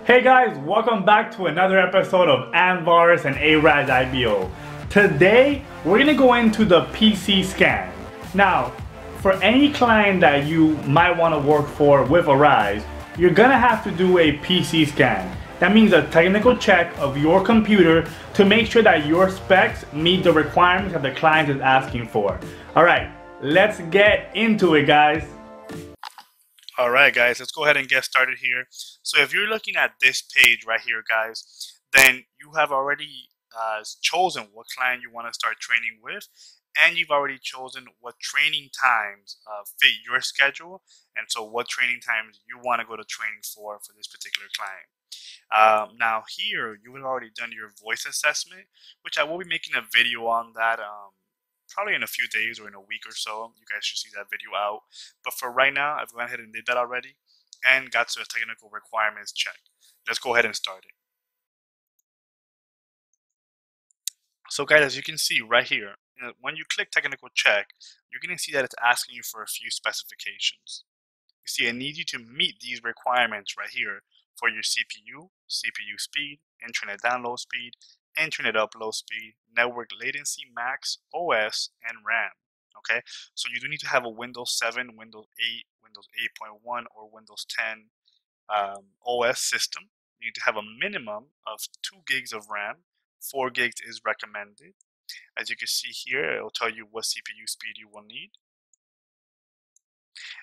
Hey guys, welcome back to another episode of Andvaris and Andvaris IBO. Today, we're gonna go into the PC scan. Now, for any client that you might wanna work for with Arise, you're gonna have to do a PC scan. That means a technical check of your computer to make sure that your specs meet the requirements that the client is asking for. All right, let's get into it, guys. Alright guys, let's go ahead and get started here. So if you're looking at this page right here, guys, then you have already chosen what client you want to start training with, and you've already chosen what training times fit your schedule, and so what training times you want to go to training for this particular client. Now here, you have already done your voice assessment, which I will be making a video on that probably in a few days or in a week or so. You guys should see that video out. But for right now, I've gone ahead and did that already and got to a technical requirements check. Let's go ahead and start it. So guys, as you can see right here, when you click technical check, you're going to see that it's asking you for a few specifications. You see, it needs you to meet these requirements right here for your CPU speed, internet download speed, internet upload speed, network latency max, OS, and RAM. Okay, so you do need to have a Windows 7, Windows 8, Windows 8.1, or Windows 10 OS system. You need to have a minimum of 2 gigs of RAM. 4 gigs is recommended. As you can see here, it will tell you what CPU speed you will need.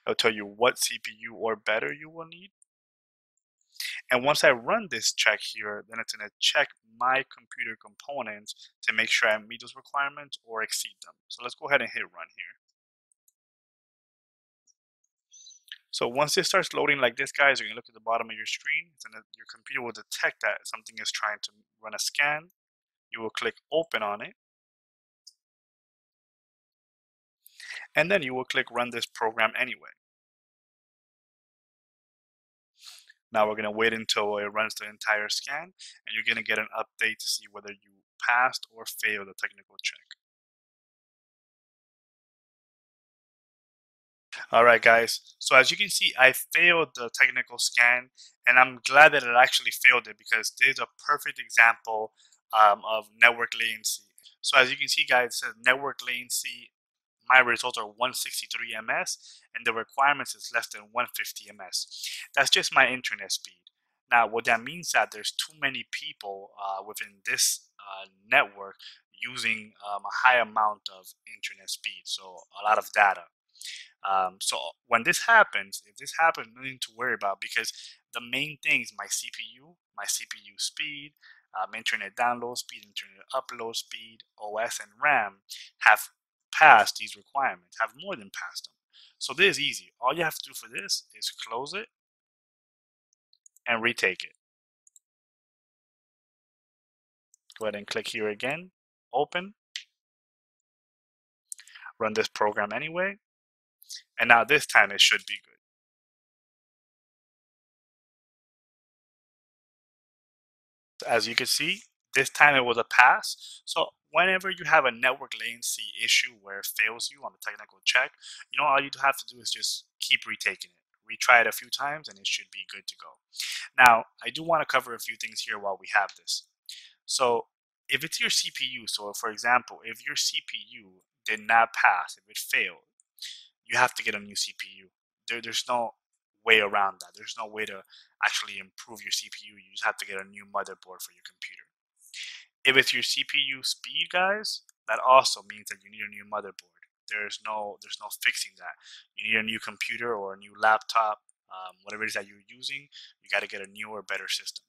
It'll tell you what CPU or better you will need. And once I run this check here, then it's going to check my computer components to make sure I meet those requirements or exceed them. So let's go ahead and hit run here. So once it starts loading like this, guys, you're going to look at the bottom of your screen. Your computer will detect that something is trying to run a scan. You will click open on it. And then you will click run this program anyway. Now we're going to wait until it runs the entire scan, and you're going to get an update to see whether you passed or failed the technical check. Alright guys, so as you can see, I failed the technical scan, and I'm glad that it actually failed it because this is a perfect example of network latency. So as you can see, guys, it says network latency. My results are 163 ms, and the requirements is less than 150 ms. That's just my internet speed. Now, what that means is that there's too many people within this network using a high amount of internet speed, so a lot of data. So when this happens, if this happens, nothing to worry about, because the main things, my CPU speed, internet download speed, internet upload speed, OS, and RAM have passed these requirements, have more than passed them. So this is easy. All you have to do for this is close it and retake it. Go ahead and click here again, open, run this program anyway, and now this time it should be good. As you can see, this time it was a pass. So whenever you have a network latency issue where it fails you on the technical check, all you have to do is just keep retaking it. Retry it a few times and it should be good to go. Now, I do want to cover a few things here while we have this. So if it's your CPU, so for example, if your CPU did not pass, if it failed, you have to get a new CPU. There's no way around that. There's no way to actually improve your CPU. You just have to get a new motherboard for your computer. If it's your CPU speed, guys, that also means that you need a new motherboard. There's no fixing that. You need a new computer or a new laptop, whatever it is that you're using. You got to get a newer, better system.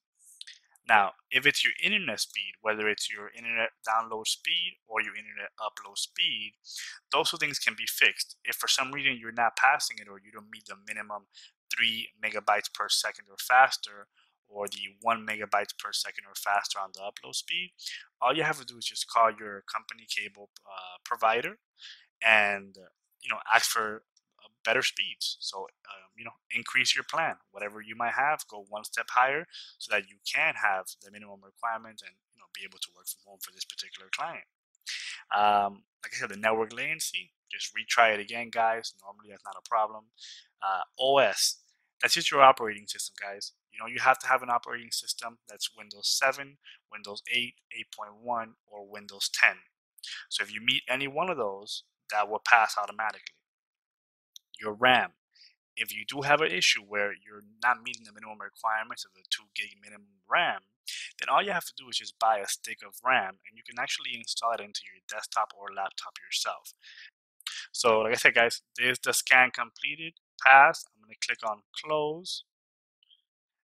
Now, if it's your internet speed, whether it's your internet download speed or your internet upload speed, those two things can be fixed. If for some reason you're not passing it or you don't meet the minimum 3 megabytes per second or faster, or the 1 megabytes per second or faster on the upload speed, all you have to do is just call your company cable provider and ask for better speeds. So increase your plan. Whatever you might have, go one step higher so that you can have the minimum requirements and be able to work from home for this particular client. Like I said, the network latency, just retry it again, guys. Normally that's not a problem. OS, that's just your operating system, guys. You know, you have to have an operating system that's Windows 7, Windows 8, 8.1, or Windows 10. So if you meet any one of those, that will pass automatically. Your RAM. If you do have an issue where you're not meeting the minimum requirements of the 2 gig minimum RAM, then all you have to do is just buy a stick of RAM, and you can actually install it into your desktop or laptop yourself. So like I said, guys, there's the scan completed, passed. I'm going to click on close,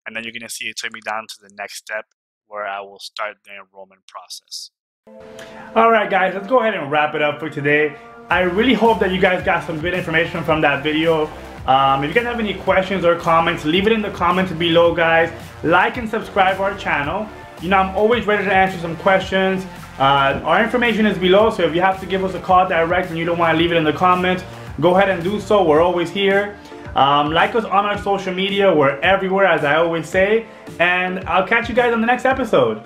and then you're going to see it take me down to the next step where I will start the enrollment process. Alright guys, let's go ahead and wrap it up for today. I really hope that you guys got some good information from that video. If you guys have any questions or comments, leave it in the comments below, guys. Like and subscribe our channel. You know, I'm always ready to answer some questions. Our information is below, so if you have to give us a call direct and you don't want to leave it in the comments, go ahead and do so. We're always here. Like us on our social media. We're everywhere, as I always say. And I'll catch you guys on the next episode.